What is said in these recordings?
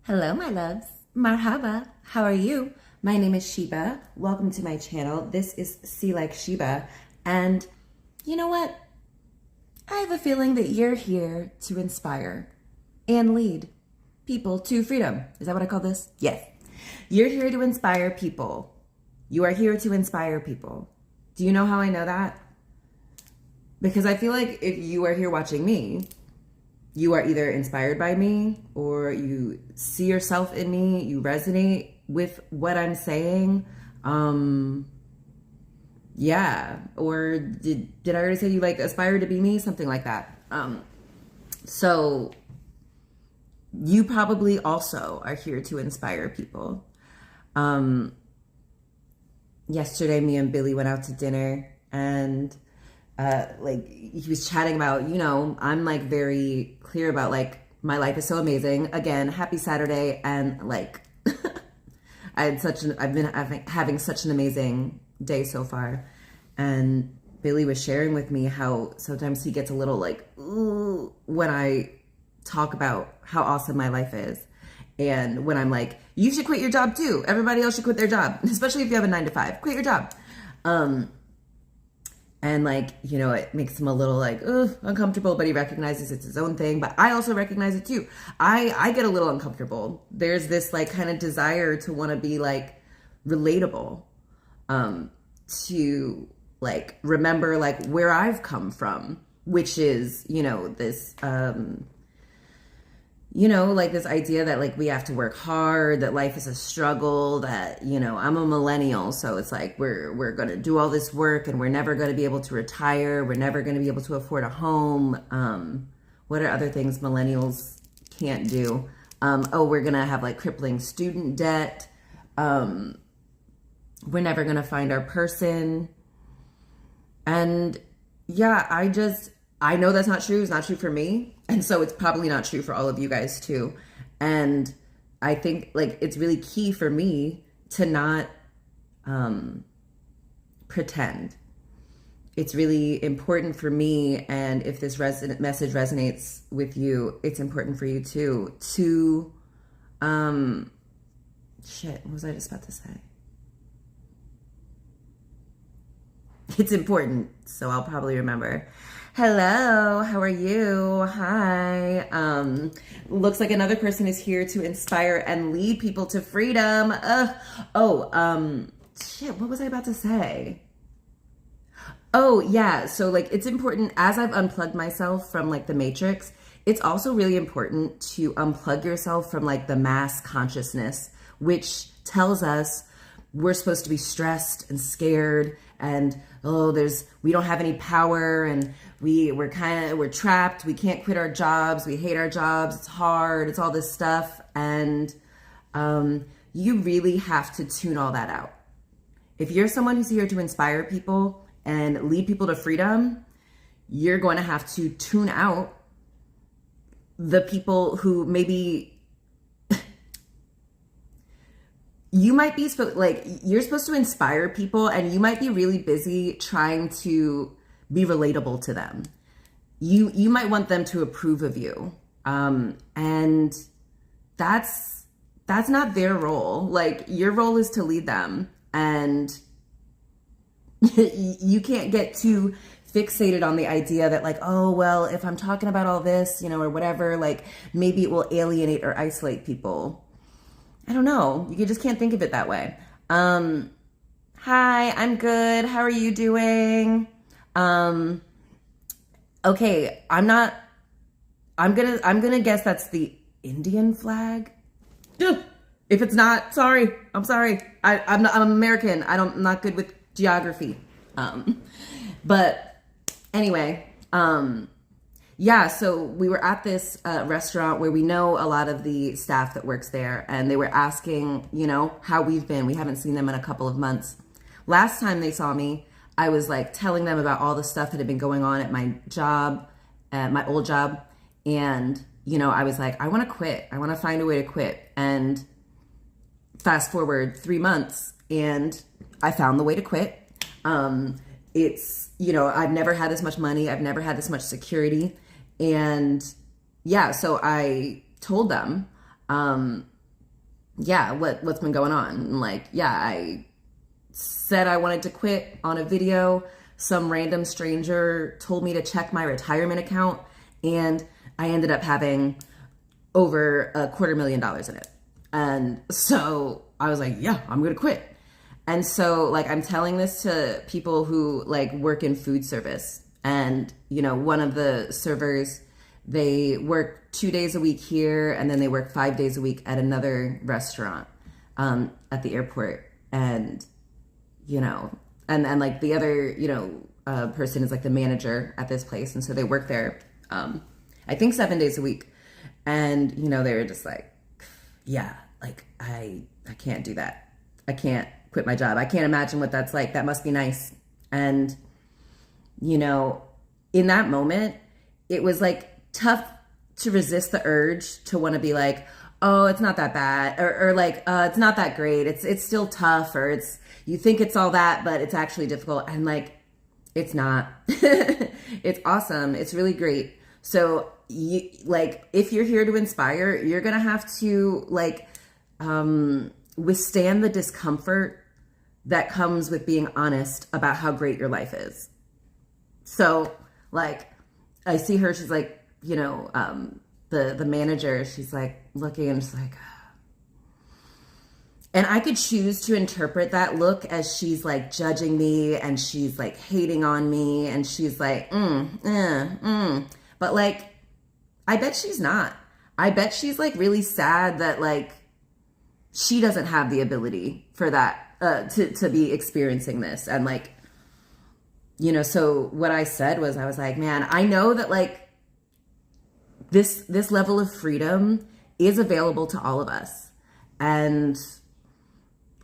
Hello, my loves. Marhaba. How are you? My name is Sheba. Welcome to my channel. This is See Like Sheba. And you know what? I have a feeling that you're here to inspire and lead people to freedom. Is that what I call this? Yes. You're here to inspire people. You are here to inspire people. Do you know how I know that? Because I feel like if you are here watching me, you are either inspired by me or you see yourself in me, you resonate with what I'm saying. Yeah. Or did I already say you like aspire to be me? Something like that. So you probably also are here to inspire people. Yesterday, me and Billy went out to dinner and he was chatting about, I'm like very clear about like my life is so amazing. Again, happy Saturday. And like, I've been having such an amazing day so far. And Billy was sharing with me how sometimes he gets a little like, ooh, when I talk about how awesome my life is. And when I'm like, you should quit your job too. Everybody else should quit their job, especially if you have a 9-to-5, quit your job. And like, it makes him a little like, uncomfortable, but he recognizes it's his own thing. But I also recognize it too. I get a little uncomfortable. There's this like kind of desire to want to be like relatable, to like remember like where I've come from, which is, this, like this idea that like we have to work hard, that life is a struggle, that, I'm a millennial. So it's like, we're going to do all this work and we're never going to be able to retire. We're never going to be able to afford a home. What are other things millennials can't do? We're going to have like crippling student debt. We're never going to find our person. And yeah, I know that's not true. It's not true for me. And so it's probably not true for all of you guys too. And I think like it's really key for me to not pretend. It's really important for me. And if this message resonates with you, it's important for you too, to, shit, what was I just about to say? It's important, so I'll probably remember. Hello, how are you? Hi. Looks like another person is here to inspire and lead people to freedom. Shit, what was I about to say? Oh, yeah, so like it's important, as I've unplugged myself from like the matrix, it's also really important to unplug yourself from like the mass consciousness, which tells us we're supposed to be stressed and scared and we don't have any power and we're trapped. We can't quit our jobs. We hate our jobs. It's hard. It's all this stuff. And you really have to tune all that out. If you're someone who's here to inspire people and lead people to freedom, you're going to have to tune out the people who maybe you might be you're supposed to inspire people and you might be really busy trying to be relatable to them. You might want them to approve of you. And that's not their role. Like your role is to lead them, and you can't get too fixated on the idea that like, oh, well, if I'm talking about all this, or whatever, like maybe it will alienate or isolate people. I don't know. You just can't think of it that way. Hi, I'm good. How are you doing? Okay, I'm gonna guess that's the Indian flag. If it's not, sorry. I'm sorry. I'm American. I'm not good with geography. But anyway, yeah, so we were at this restaurant where we know a lot of the staff that works there, and they were asking, how we've been. We haven't seen them in a couple of months. Last time they saw me, I was like telling them about all the stuff that had been going on at my job, at my old job. And, I was like, I want to quit. I want to find a way to quit. And fast forward 3 months and I found the way to quit. It's, I've never had this much money. I've never had this much security. And yeah, so I told them, yeah, what's been going on? And like, yeah, I said I wanted to quit on a video. Some random stranger told me to check my retirement account, and I ended up having over $250,000 in it. And so I was like, yeah, I'm gonna quit. And so like I'm telling this to people who like work in food service, and you know, one of the servers, they work 2 days a week here, and then they work 5 days a week at another restaurant at the airport. And you know, and like the other, you know, person is like the manager at this place, and so they work there I think 7 days a week. And you know, they were just like, yeah, like I can't do that. I can't quit my job. I can't imagine what that's like. That must be nice. And you know, in that moment, it was like tough to resist the urge to want to be like, oh, it's not that bad, or like, it's not that great. It's still tough, or it's, you think it's all that, but it's actually difficult. And like, it's not. It's awesome. It's really great. So you, like, if you're here to inspire, you're gonna have to like withstand the discomfort that comes with being honest about how great your life is. So like, I see her, she's like, you know, the manager, she's like looking and she's like, and I could choose to interpret that look as she's like judging me, and she's like hating on me, and she's like, but like, I bet she's not. I bet she's like really sad that like she doesn't have the ability for that, to be experiencing this. And like, you know, so what I said was, I was like, man, I know that like this level of freedom is available to all of us. And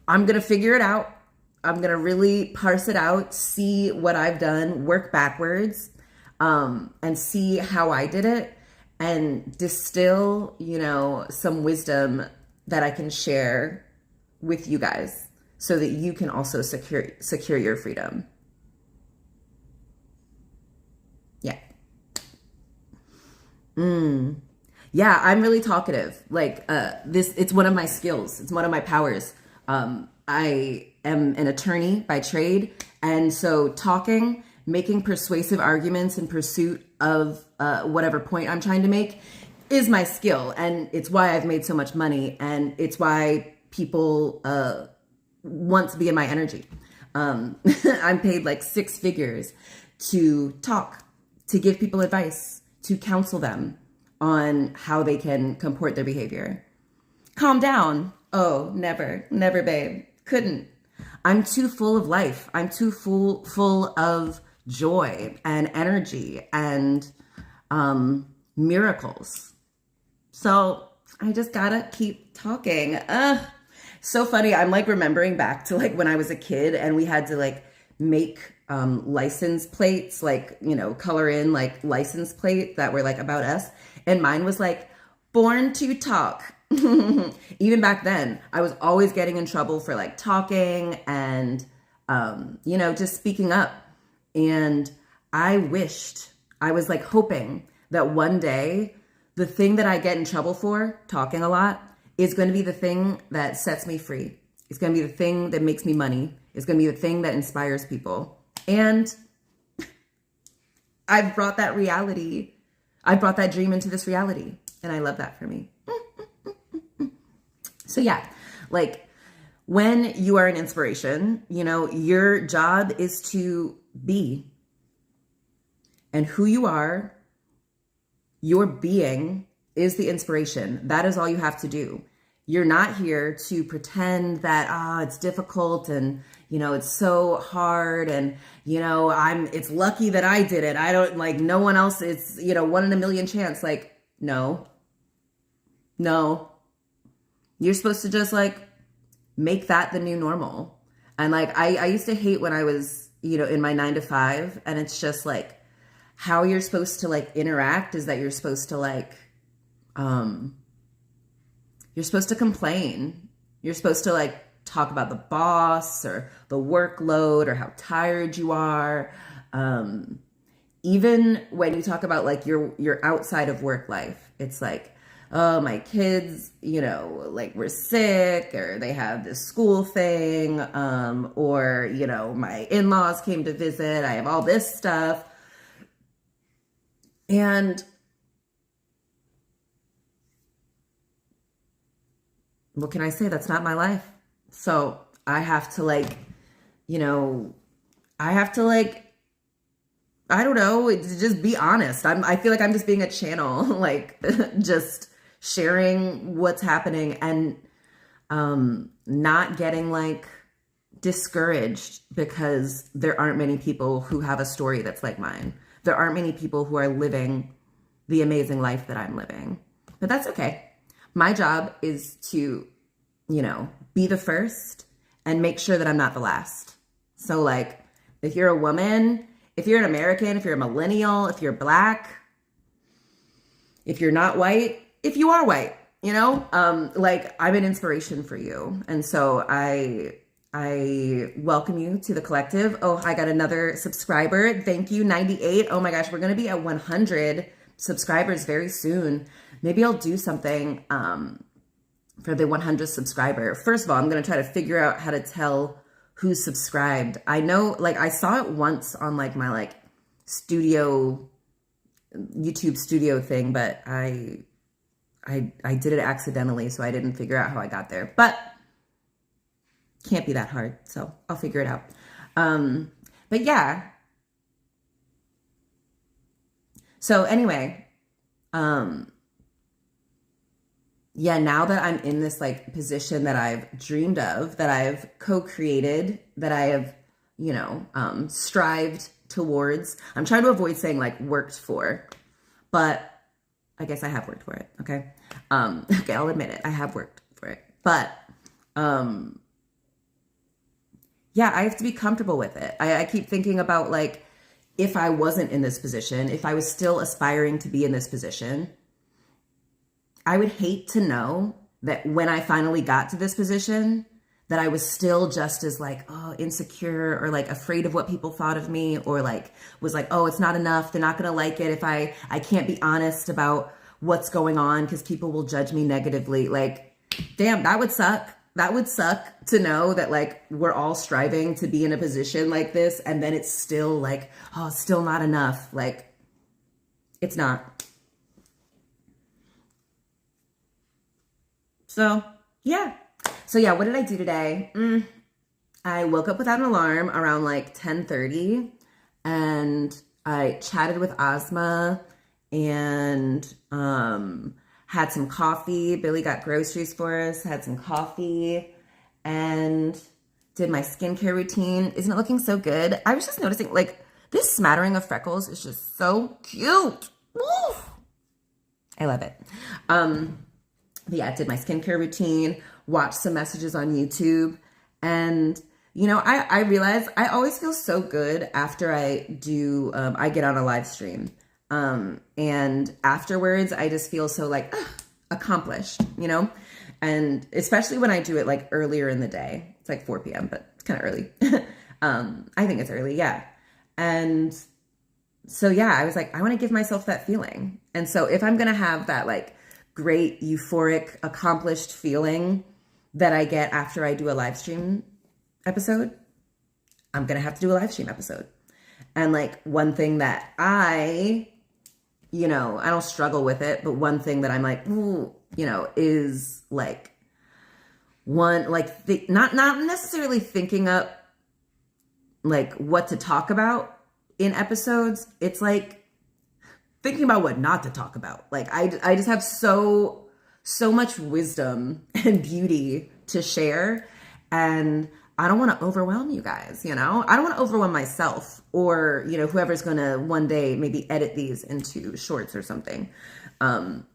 I'm going to figure it out. I'm going to really parse it out, see what I've done, work backwards, and see how I did it, and distill, you know, some wisdom that I can share with you guys so that you can also secure your freedom. Yeah. Yeah, I'm really talkative. Like, it's one of my skills. It's one of my powers. I am an attorney by trade. And so talking, making persuasive arguments in pursuit of whatever point I'm trying to make is my skill. And it's why I've made so much money. And it's why people want to be in my energy. I'm paid like 6 figures to talk, to give people advice, to counsel them on how they can comport their behavior. Calm down. Oh, never, babe. Couldn't. I'm too full of life. I'm too full of joy and energy and miracles. So I just gotta keep talking. So funny. I'm like remembering back to like when I was a kid and we had to like make license plates, like, you know, color in like license plate that were like about us. And mine was like, born to talk. Even back then, I was always getting in trouble for like talking and, you know, just speaking up. And I was like hoping that one day the thing that I get in trouble for, talking a lot, is going to be the thing that sets me free. It's going to be the thing that makes me money. It's going to be the thing that inspires people. And I've brought that reality. I brought that dream into this reality. And I love that for me. So yeah, like when you are an inspiration, you know, your job is to be. And who you are, your being is the inspiration. That is all you have to do. You're not here to pretend that, it's difficult and, you know, it's so hard and, you know, it's lucky that I did it. I don't like no one else. It's, you know, 1 in a million chance. Like, no. You're supposed to just like make that the new normal. And like, I used to hate when I was, you know, in my 9 to 5, and it's just like how you're supposed to like interact is that you're supposed to like, you're supposed to complain. You're supposed to like talk about the boss or the workload or how tired you are. Even when you talk about like your outside of work life, it's like, oh, my kids, you know, like were sick, or they have this school thing, or, you know, my in-laws came to visit. I have all this stuff. And what can I say? That's not my life. So I have to like, you know, I have to like, I don't know, just be honest. I feel like I'm just being a channel, like just sharing what's happening, and not getting like discouraged because there aren't many people who have a story that's like mine. There aren't many people who are living the amazing life that I'm living. But that's okay. My job is to, you know, be the first and make sure that I'm not the last. So like, if you're a woman, if you're an American, if you're a millennial, if you're Black, if you're not white, if you are white, you know, like I'm an inspiration for you. And so I welcome you to the collective. Oh, I got another subscriber. Thank you, 98. Oh my gosh, we're going to be at 100 subscribers very soon. Maybe I'll do something for the 100th subscriber. First of all, I'm going to try to figure out how to tell who's subscribed. I know, like, I saw it once on like my like studio, YouTube studio thing, but I did it accidentally, so I didn't figure out how I got there. But can't be that hard, so I'll figure it out. But yeah. So anyway, yeah, now that I'm in this like position that I've dreamed of, that I've co-created, that I have, you know, strived towards. I'm trying to avoid saying like worked for, but I guess I have worked for it. Okay. Okay, I'll admit it. I have worked for it, but yeah, I have to be comfortable with it. I keep thinking about like, if I wasn't in this position, if I was still aspiring to be in this position, I would hate to know that when I finally got to this position, that I was still just as like, oh, insecure, or like afraid of what people thought of me, or like was like, oh, it's not enough. They're not going to like it if I can't be honest about what's going on because people will judge me negatively. Like, damn, that would suck. That would suck to know that like we're all striving to be in a position like this, and then it's still like, oh, it's still not enough. Like, it's not. So yeah. What did I do today? I woke up without an alarm around like 10:30, and I chatted with Ozma and had some coffee. Billy got groceries for us, had some coffee, and did my skincare routine. Isn't it looking so good? I was just noticing like this smattering of freckles is just so cute. Woo! I love it. But yeah, I did my skincare routine, watched some messages on YouTube, and you know, I realized I always feel so good after I do, I get on a live stream. And afterwards, I just feel so like accomplished, you know, and especially when I do it like earlier in the day. It's like 4 p.m., but it's kind of early. I think it's early. Yeah. And so, yeah, I was like, I want to give myself that feeling. And so if I'm going to have that like great, euphoric, accomplished feeling that I get after I do a live stream episode, I'm going to have to do a live stream episode. And like one thing that you know, I don't struggle with it, but one thing that I'm like, ooh, you know, is like one, like not necessarily thinking up like what to talk about in episodes. It's like thinking about what not to talk about. Like I just have so much wisdom and beauty to share, and I don't want to overwhelm you guys, you know? I don't want to overwhelm myself, or, you know, whoever's going to one day maybe edit these into shorts or something. And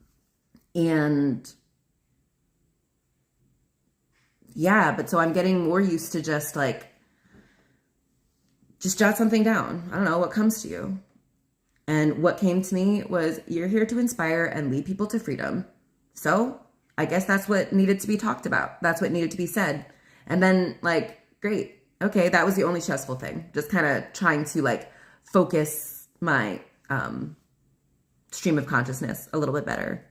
yeah, but so I'm getting more used to just jot something down. I don't know what comes to you. And what came to me was, you're here to inspire and lead people to freedom. So I guess that's what needed to be talked about. That's what needed to be said. And then like, great. Okay. That was the only stressful thing. Just kind of trying to like focus my stream of consciousness a little bit better.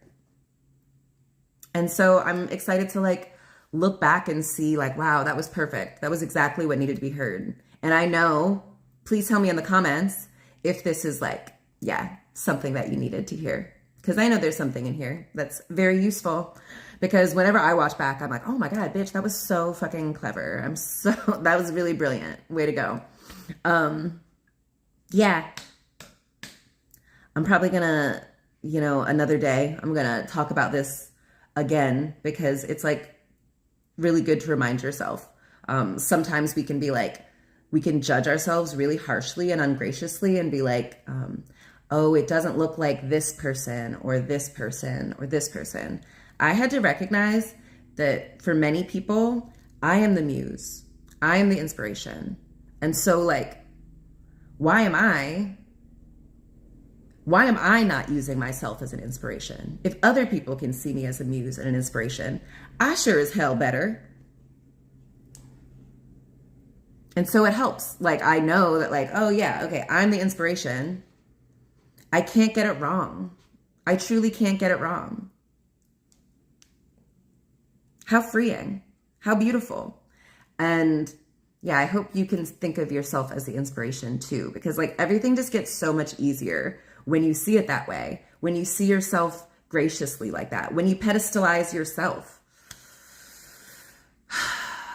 And so I'm excited to like look back and see like, wow, that was perfect. That was exactly what needed to be heard. And I know, please tell me in the comments if this is like, yeah, something that you needed to hear. Because I know there's something in here that's very useful. Because whenever I watch back, I'm like, oh my God, bitch, that was so fucking clever. That was really brilliant. Way to go. Yeah. I'm probably gonna, another day, I'm gonna talk about this again because it's like really good to remind yourself. Sometimes we can be like, we can judge ourselves really harshly and ungraciously and be like, oh, it doesn't look like this person or this person or this person. I had to recognize that for many people, I am the muse. I am the inspiration. And so like, why am I not using myself as an inspiration? If other people can see me as a muse and an inspiration, I sure as hell better. And so it helps. Like, I know that like, oh yeah, okay, I'm the inspiration. I can't get it wrong. I truly can't get it wrong. How freeing, how beautiful. And yeah, I hope you can think of yourself as the inspiration too, because like everything just gets so much easier when you see it that way, when you see yourself graciously like that, when you pedestalize yourself.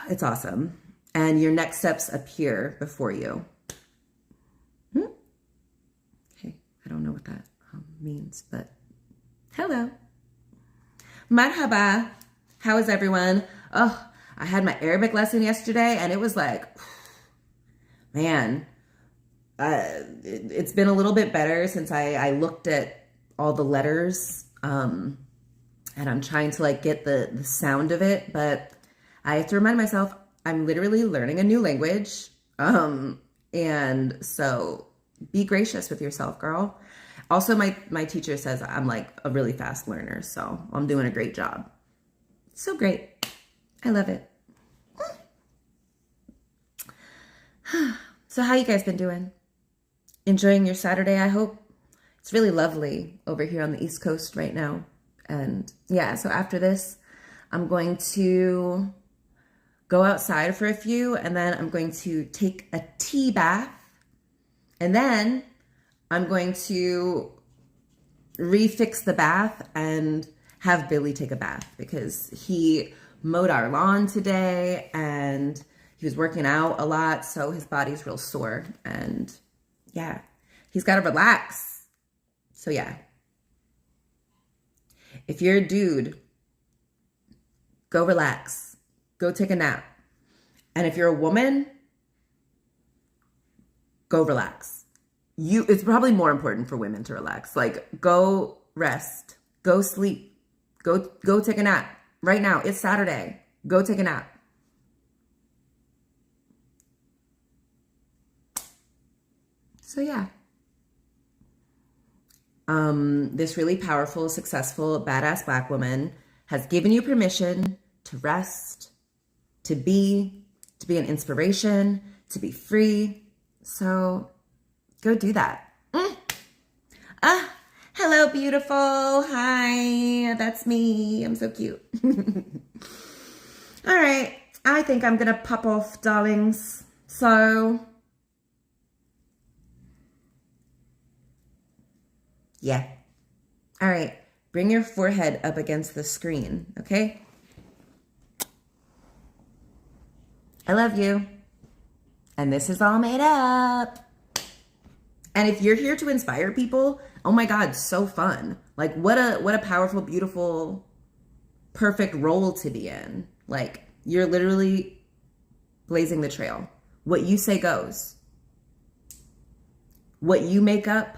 It's awesome. And your next steps appear before you. Okay, I don't know what that means, but hello. Marhaba. How is everyone? Oh, I had my Arabic lesson yesterday and it was like, man, it's been a little bit better since I looked at all the letters and I'm trying to like get the sound of it, but I have to remind myself I'm literally learning a new language. And so be gracious with yourself, girl. Also, my teacher says I'm like a really fast learner, so I'm doing a great job. So great. I love it. So how you guys been doing? Enjoying your Saturday, I hope? It's really lovely over here on the East Coast right now. And yeah, so after this, I'm going to go outside for a few, and then I'm going to take a tea bath. And then I'm going to refix the bath and have Billy take a bath because he mowed our lawn today and he was working out a lot, so his body's real sore. And yeah, he's got to relax. So yeah, if you're a dude, go relax. Go take a nap. And if you're a woman, go relax. It's probably more important for women to relax. Like, go rest. Go sleep. Go take a nap. Right now, it's Saturday. Go take a nap. So yeah. This really powerful, successful, badass Black woman has given you permission to rest, to be an inspiration, to be free. So go do that. Hello, beautiful. Hi, that's me. I'm so cute. All right. I think I'm going to pop off, darlings. So yeah. All right. Bring your forehead up against the screen, okay? I love you. And this is all made up. And if you're here to inspire people, oh my God, so fun. Like what a powerful, beautiful, perfect role to be in. Like you're literally blazing the trail. What you say goes. What you make up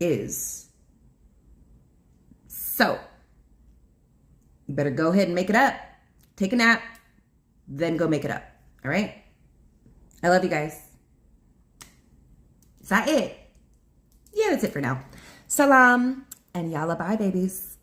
is. So you better go ahead and make it up. Take a nap, then go make it up. All right? I love you guys. Is that it? Yeah, that's it for now. Salam and yalla bye, babies.